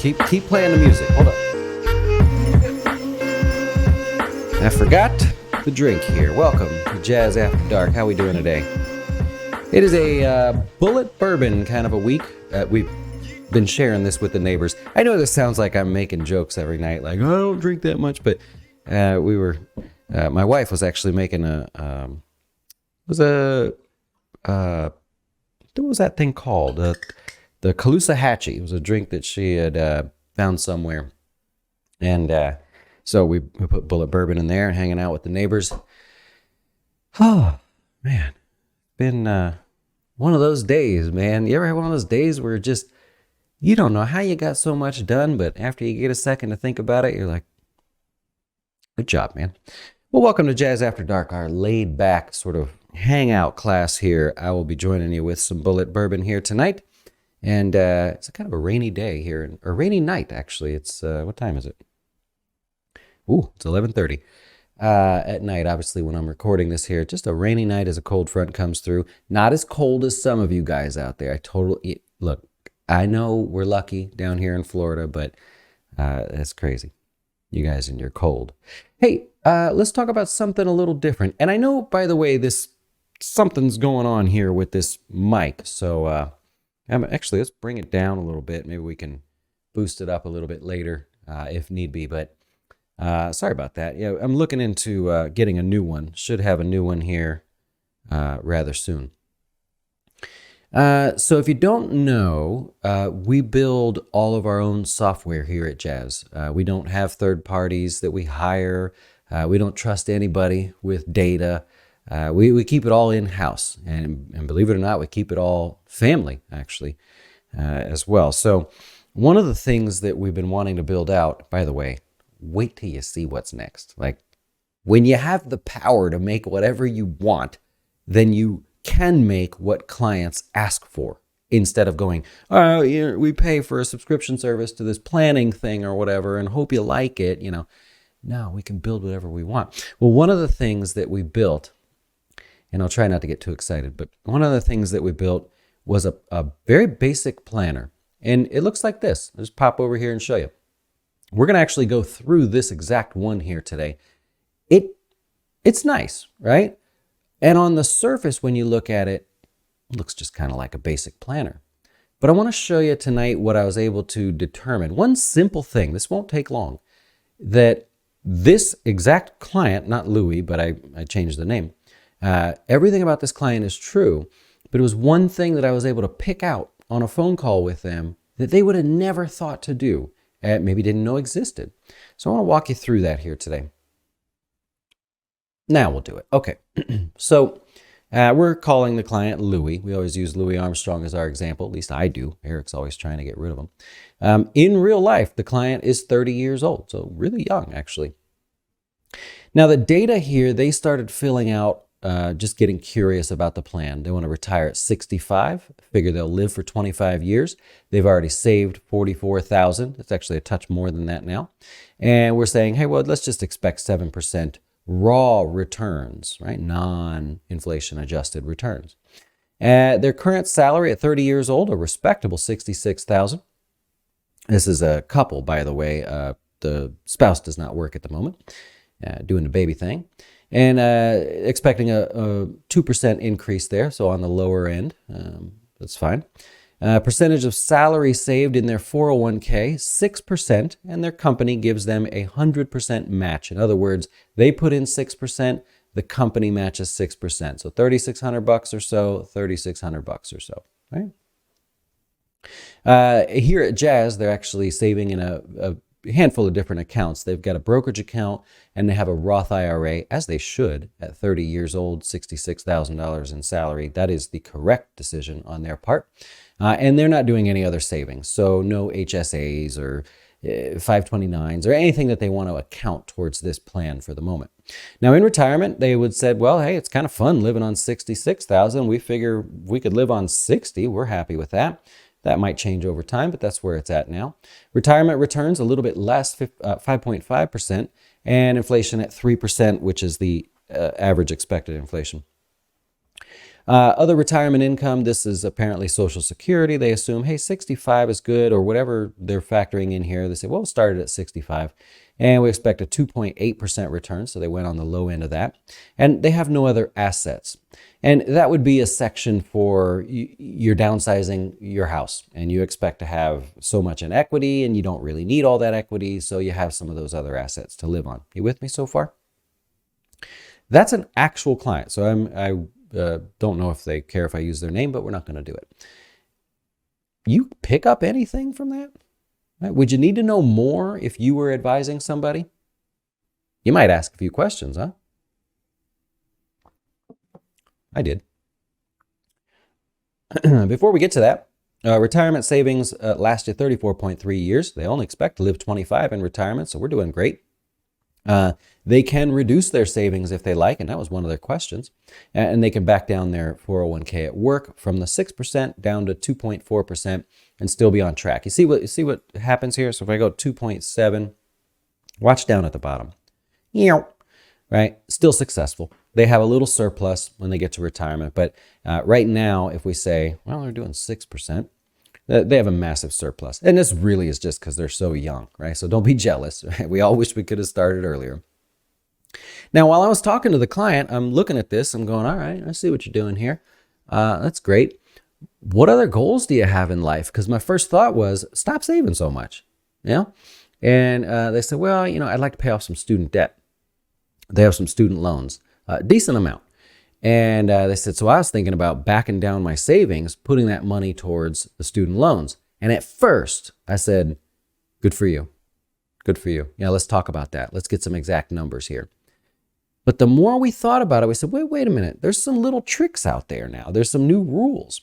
Keep playing the music. Hold on. I forgot the drink here. Welcome to Jazz After Dark. How we doing today? It is a bullet bourbon kind of a week. We've been sharing this with the neighbors. I know this sounds like I'm making jokes every night, like, oh, I don't drink that much, but my wife was actually making what was that thing called? The Caloosahatchee. It was a drink that she had found somewhere. And so we put bullet bourbon in there and hanging out with the neighbors. Oh, man. Been one of those days, man. You ever have one of those days where just, you don't know how you got so much done, but after you get a second to think about it, you're like, good job, man. Well, welcome to Jazz After Dark, our laid-back sort of hangout class here. I will be joining you with some bullet bourbon here tonight. And it's a kind of a rainy day here, or rainy night, actually. It's, what time is it? Ooh, it's 11:30 at night, obviously, when I'm recording this here. Just a rainy night as a cold front comes through. Not as cold as some of you guys out there. Look, I know we're lucky down here in Florida, but that's crazy. You guys and your cold. Hey, let's talk about something a little different. And I know, by the way, something's going on here with this mic. So actually, let's bring it down a little bit. Maybe we can boost it up a little bit later if need be. But sorry about that. Yeah, I'm looking into getting a new one. Should have a new one here rather soon. So if you don't know, we build all of our own software here at Jazz. We don't have third parties that we hire. We don't trust anybody with data. We keep it all in-house. And believe it or not, we keep it all family, actually, as well. So one of the things that we've been wanting to build out, by the way, wait till you see what's next. Like, when you have the power to make whatever you want, then you can make what clients ask for, instead of going, oh, we pay for a subscription service to this planning thing or whatever and hope you like it. No, we can build whatever we want. Well, one of the things that we built, and I'll try not to get too excited, but one of the things that we built was a very basic planner. And it looks like this. I'll just pop over here and show you. We're going to actually go through this exact one here today. It's nice, right? And on the surface, when you look at it, it looks just kind of like a basic planner. But I want to show you tonight what I was able to determine. One simple thing, this won't take long, that this exact client, not Louis, but I changed the name. Everything about this client is true, but it was one thing that I was able to pick out on a phone call with them that they would have never thought to do. Maybe didn't know existed. So I want to walk you through that here today. Now we'll do it. Okay. So we're calling the client Louis. We always use Louis Armstrong as our example. At least I do. Eric's always trying to get rid of him. In real life, the client is 30 years old. So really young, actually. Now the data here, they started filling out just getting curious about the plan. They want to retire at 65, figure they'll live for 25 years. They've already saved $44,000. It's actually a touch more than that now. And we're saying, hey, well, let's just expect 7% raw returns, right? Non-inflation adjusted returns. Their current salary at 30 years old, a respectable $66,000. This is a couple, by the way. The spouse does not work at the moment, doing the baby thing. And expecting a 2% increase there, so on the lower end, that's fine. Percentage of salary saved in their 401k, 6%, and their company gives them a 100% match. In other words, they put in 6%, the company matches 6%. So $3,600 or so, $3,600 or so, right? Here at Jazz, they're actually saving in a handful of different accounts. They've got a brokerage account and they have a Roth IRA, as they should, at 30 years old, $66,000 in salary. That is the correct decision on their part. And they're not doing any other savings. So no HSAs or 529s or anything that they want to account towards this plan for the moment. Now in retirement, they would said, well, hey, it's kind of fun living on 66,000. We figure we could live on 60. We're happy with that. That might change over time, but that's where it's at now. Retirement returns a little bit less, 5.5%, and inflation at 3%, which is the average expected inflation. Other retirement income, this is apparently Social Security. They assume, hey, 65 is good, or whatever they're factoring in here. They say, well, we'll start it at 65. And we expect a 2.8% return, so they went on the low end of that. And they have no other assets. And that would be a section for you're downsizing your house, and you expect to have so much in equity, and you don't really need all that equity, so you have some of those other assets to live on. You with me so far? That's an actual client. So I don't know if they care if I use their name, but we're not going to do it. You pick up anything from that? Right? Would you need to know more if you were advising somebody? You might ask a few questions, huh? I did. Before we get to that, retirement savings last you 34.3 years. They only expect to live 25 in retirement, so we're doing great. They can reduce their savings if they like, and that was one of their questions. And they can back down their 401k at work from the 6% down to 2.4% and still be on track. You see what happens here? So if I go 2.7, watch down at the bottom. Right? Still successful. They have a little surplus when they get to retirement, but right now, if we say, well, they're doing 6%, they have a massive surplus. And this really is just because they're so young, right? So don't be jealous. Right? We all wish we could have started earlier. Now, while I was talking to the client, I'm looking at this. I'm going, all right, I see what you're doing here. That's great. What other goals do you have in life? Because my first thought was, stop saving so much. And they said, well, I'd like to pay off some student debt. They have some student loans, a decent amount. And they said, so I was thinking about backing down my savings, putting that money towards the student loans. And at first I said, good for you. Good for you. Yeah, let's talk about that. Let's get some exact numbers here. But the more we thought about it, we said, wait a minute. There's some little tricks out there now. There's some new rules.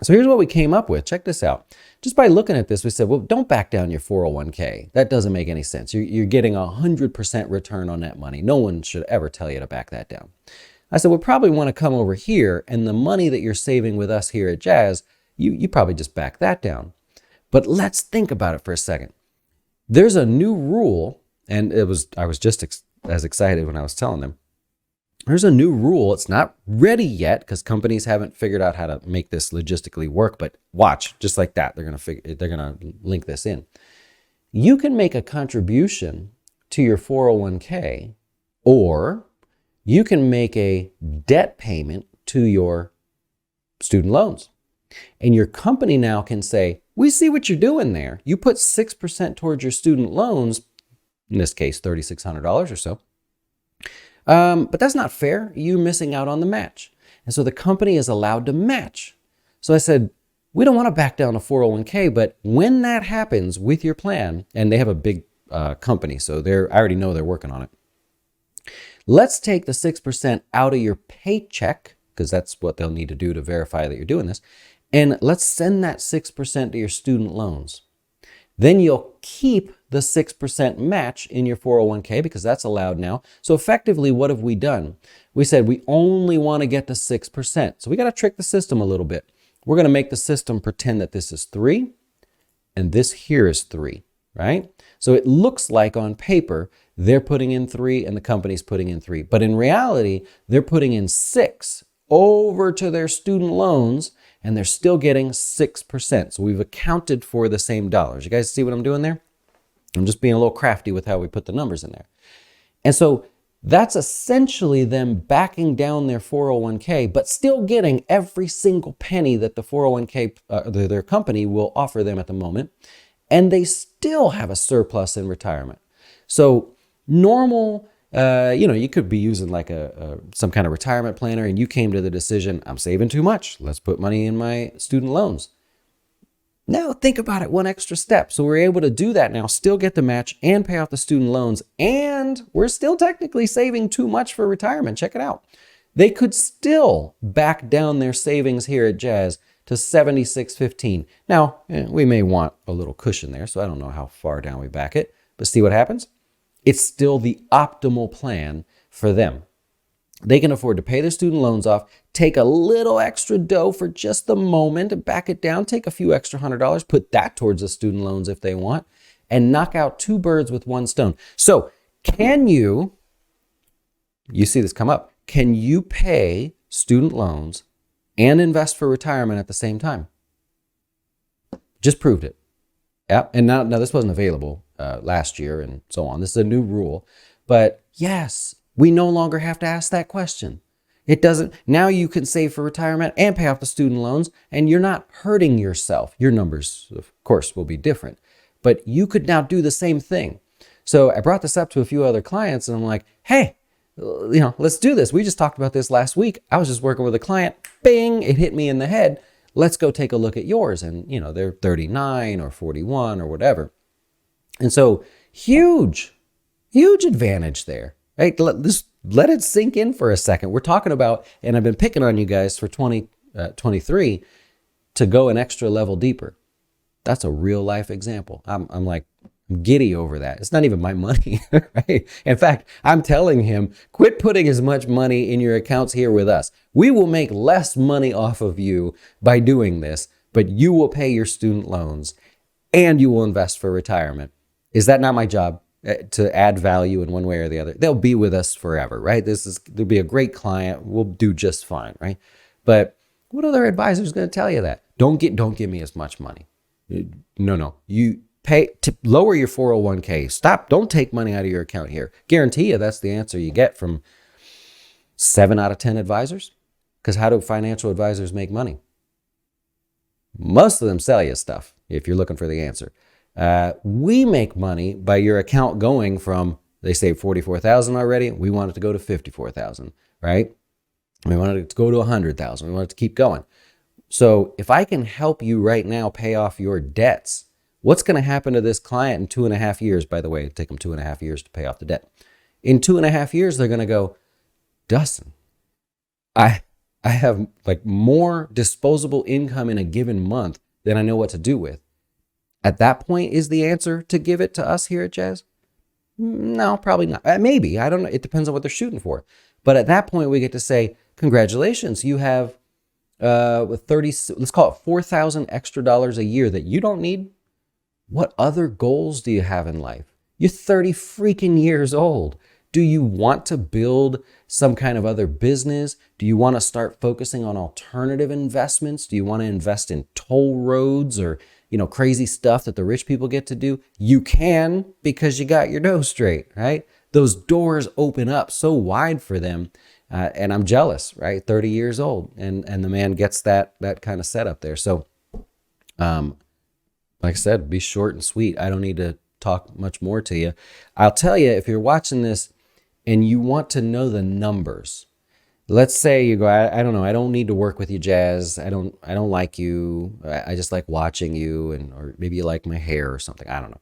So here's what we came up with. Check this out. Just by looking at this, we said, well, don't back down your 401k. That doesn't make any sense. You're getting 100% return on that money. No one should ever tell you to back that down. I said, we'll probably want to come over here, and the money that you're saving with us here at Jazz, you probably just back that down. But let's think about it for a second. There's a new rule, and I was just as excited when I was telling them. There's a new rule. It's not ready yet because companies haven't figured out how to make this logistically work, but watch, just like that, they're going to link this in. You can make a contribution to your 401k, or you can make a debt payment to your student loans. And your company now can say, we see what you're doing there. You put 6% towards your student loans, in this case, $3,600 or so. But that's not fair. You're missing out on the match. And so the company is allowed to match. So I said, we don't want to back down a 401k, but when that happens with your plan, and they have a big company, so I already know they're working on it. Let's take the 6% out of your paycheck, because that's what they'll need to do to verify that you're doing this, and let's send that 6% to your student loans. Then you'll keep the 6% match in your 401k because that's allowed now. So effectively, what have we done? We said we only want to get to 6%. So we got to trick the system a little bit. We're going to make the system pretend that this is 3 and this here is 3, right? So it looks like on paper, they're putting in 3 and the company's putting in 3. But in reality, they're putting in 6 over to their student loans, and they're still getting 6%. So we've accounted for the same dollars. You guys see what I'm doing there? I'm just being a little crafty with how we put the numbers in there. And so that's essentially them backing down their 401k, but still getting every single penny that the 401k, their company will offer them at the moment. And they still have a surplus in retirement. So normal, you could be using like some kind of retirement planner, and you came to the decision, I'm saving too much. Let's put money in my student loans. Now think about it one extra step. So we're able to do that now, still get the match and pay off the student loans, and we're still technically saving too much for retirement. Check it out. They could still back down their savings here at Jazz to $76.15. Now, we may want a little cushion there, so I don't know how far down we back it, but see what happens? It's still the optimal plan for them. They can afford to pay their student loans off, take a little extra dough for just the moment and back it down, take a few extra $100, put that towards the student loans if they want, and knock out 2 birds with 1 stone. So can you see this come up, can you pay student loans and invest for retirement at the same time. Just proved it. Yeah. And now this wasn't available last year and so on. This is a new rule. But yes, we no longer have to ask that question. It doesn't. Now you can save for retirement and pay off the student loans, and you're not hurting yourself. Your numbers, of course, will be different, but you could now do the same thing. So I brought this up to a few other clients, and I'm like, hey, let's do this. We just talked about this last week. I was just working with a client. Bing, it hit me in the head. Let's go take a look at yours. And, they're 39 or 41 or whatever. And so huge advantage there, right? Let it sink in for a second. We're talking about, and I've been picking on you guys for 2023 to go an extra level deeper. That's a real life example. I'm giddy over that. It's not even my money, right? In fact, I'm telling him, quit putting as much money in your accounts here with us. We will make less money off of you by doing this, but you will pay your student loans and you will invest for retirement. Is that not my job? To add value in one way or the other? They'll be with us forever, right? They'll be a great client. We'll do just fine, right? But what other advisor is going to tell you that? Don't give me as much money. No. You pay to lower your 401k. Stop. Don't take money out of your account here. Guarantee you that's the answer you get from 7 out of 10 advisors. Because how do financial advisors make money? Most of them sell you stuff if you're looking for the answer. We make money by your account going from, they saved $44,000 already. We want it to go to $54,000, right? We wanted it to go to $100,000. We want it to keep going. So if I can help you right now pay off your debts, what's going to happen to this client in 2.5 years? By the way, it'll take them 2.5 years to pay off the debt. In 2.5 years, they're going to go, Dustin, I have more disposable income in a given month than I know what to do with. At that point, is the answer to give it to us here at Jazz? No, probably not. Maybe. I don't know. It depends on what they're shooting for. But at that point, we get to say, congratulations, you have with 30, let's call it $4,000 extra dollars a year that you don't need. What other goals do you have in life? You're 30 freaking years old. Do you want to build some kind of other business? Do you want to start focusing on alternative investments? Do you want to invest in toll roads or crazy stuff that the rich people get to do? You can, because you got your dough straight, right? Those doors open up so wide for them. And I'm jealous, right? 30 years old. And the man gets that kind of setup there. So, like I said, be short and sweet. I don't need to talk much more to you. I'll tell you, if you're watching this and you want to know the numbers, let's say you go, I don't know, I don't need to work with you, Jazz. I don't like you. I just like watching you, or maybe you like my hair or something. I don't know.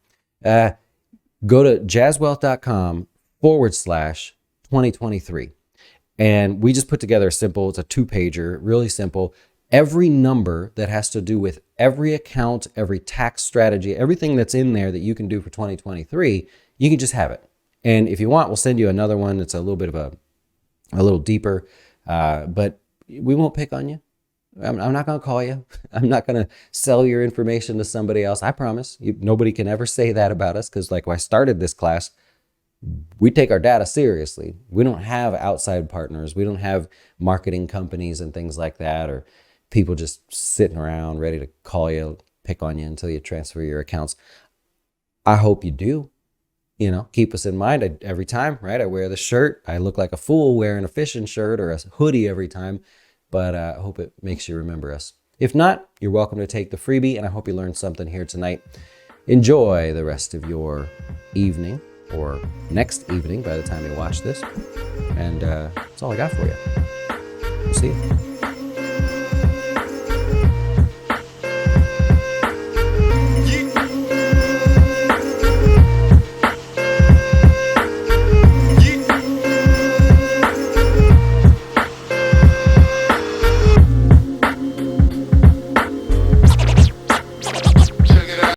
Go to jazzwealth.com/2023. And we just put together it's a 2-pager, really simple. Every number that has to do with every account, every tax strategy, everything that's in there that you can do for 2023, you can just have it. And if you want, we'll send you another one. It's a little bit of a little deeper, but we won't pick on you. I'm not going to call you. I'm not going to sell your information to somebody else. I promise. Nobody can ever say that about us, because when I started this class, we take our data seriously. We don't have outside partners. We don't have marketing companies and things like that, or people just sitting around ready to call you, pick on you until you transfer your accounts. I hope you do. Keep us in mind every time, right? I wear the shirt. I look like a fool wearing a fishing shirt or a hoodie every time, but I hope it makes you remember us. If not, you're welcome to take the freebie, and I hope you learned something here tonight. Enjoy the rest of your evening, or next evening by the time you watch this. And that's all I got for you. See you.